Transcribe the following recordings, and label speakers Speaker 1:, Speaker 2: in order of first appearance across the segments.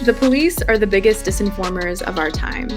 Speaker 1: The police are the biggest disinformers of our time.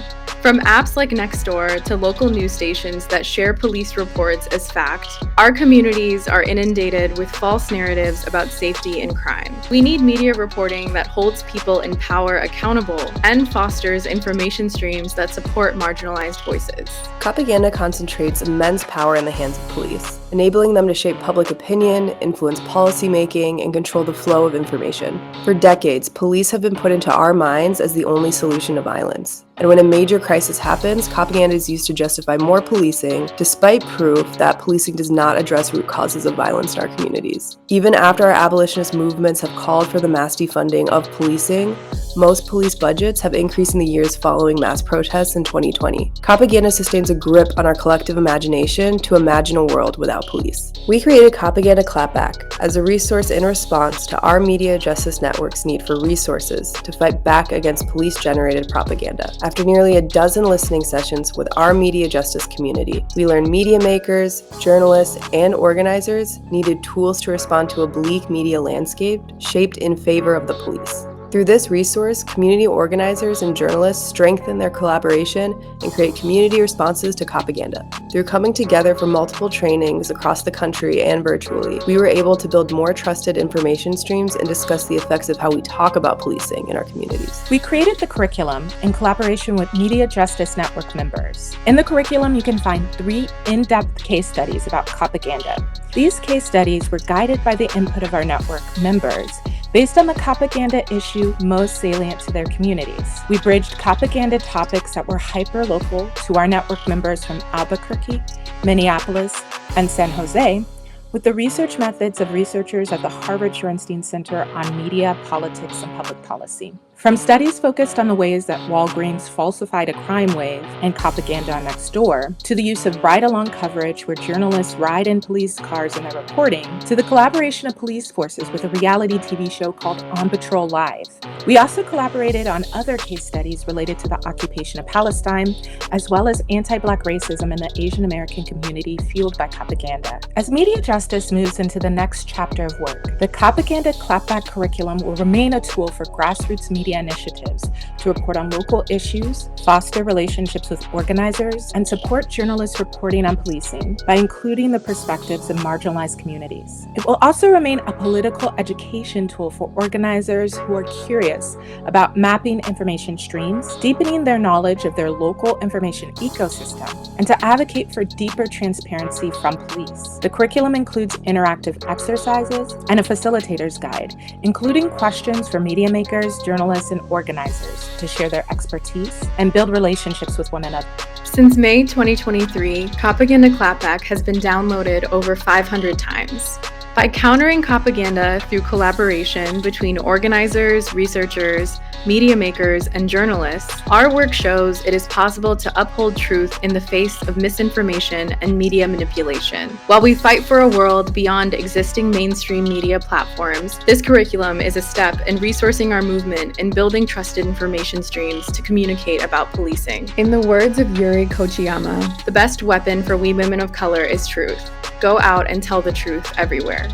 Speaker 1: From apps like Nextdoor to local news stations that share police reports as fact, our communities are inundated with false narratives about safety and crime. We need media reporting that holds people in power accountable and fosters information streams that support marginalized voices.
Speaker 2: Copaganda concentrates immense power in the hands of police, enabling them to shape public opinion, influence policymaking, and control the flow of information. For decades, police have been put into our minds as the only solution to violence. And when a major crisis happens, Copaganda is used to justify more policing, despite proof that policing does not address root causes of violence in our communities. Even after our abolitionist movements have called for the mass defunding of policing, most police budgets have increased in the years following mass protests in 2020. Copaganda sustains a grip on our collective imagination to imagine a world without police. We created Copaganda Clapback as a resource in response to our media justice network's need for resources to fight back against police-generated propaganda. After nearly a dozen listening sessions with our media justice community, we learned media makers, journalists, and organizers needed tools to respond to a bleak media landscape shaped in favor of the police. Through this resource, community organizers and journalists strengthen their collaboration and create community responses to Copaganda. Through coming together for multiple trainings across the country and virtually, we were able to build more trusted information streams and discuss the effects of how we talk about policing in our communities.
Speaker 3: We created the curriculum in collaboration with Media Justice Network members. In the curriculum, you can find 3 in-depth case studies about Copaganda. These case studies were guided by the input of our network members based on the Copaganda issue most salient to their communities. We bridged Copaganda topics that were hyper-local to our network members from Albuquerque, Minneapolis, and San Jose, with the research methods of researchers at the Harvard-Shorenstein Center on Media, Politics, and Public Policy. From studies focused on the ways that Walgreens falsified a crime wave and Copaganda on Nextdoor, to the use of ride-along coverage where journalists ride in police cars in their reporting, to the collaboration of police forces with a reality TV show called On Patrol Live. We also collaborated on other case studies related to the occupation of Palestine, as well as anti-Black racism in the Asian American community fueled by Copaganda. As media justice moves into the next chapter of work, the Copaganda Clapback curriculum will remain a tool for grassroots media initiatives to report on local issues, foster relationships with organizers, and support journalists reporting on policing by including the perspectives of marginalized communities. It will also remain a political education tool for organizers who are curious about mapping information streams, deepening their knowledge of their local information ecosystem, and to advocate for deeper transparency from police. The curriculum includes interactive exercises and a facilitator's guide, including questions for media makers, journalists, and organizers to share their expertise and build relationships with one another.
Speaker 1: Since May 2023, Copaganda Clapback has been downloaded over 500 times. By countering Copaganda through collaboration between organizers, researchers, media makers, and journalists, our work shows it is possible to uphold truth in the face of misinformation and media manipulation. While we fight for a world beyond existing mainstream media platforms, this curriculum is a step in resourcing our movement and building trusted information streams to communicate about policing. In the words of Yuri Kochiyama, the best weapon for we women of color is truth. Go out and tell the truth everywhere.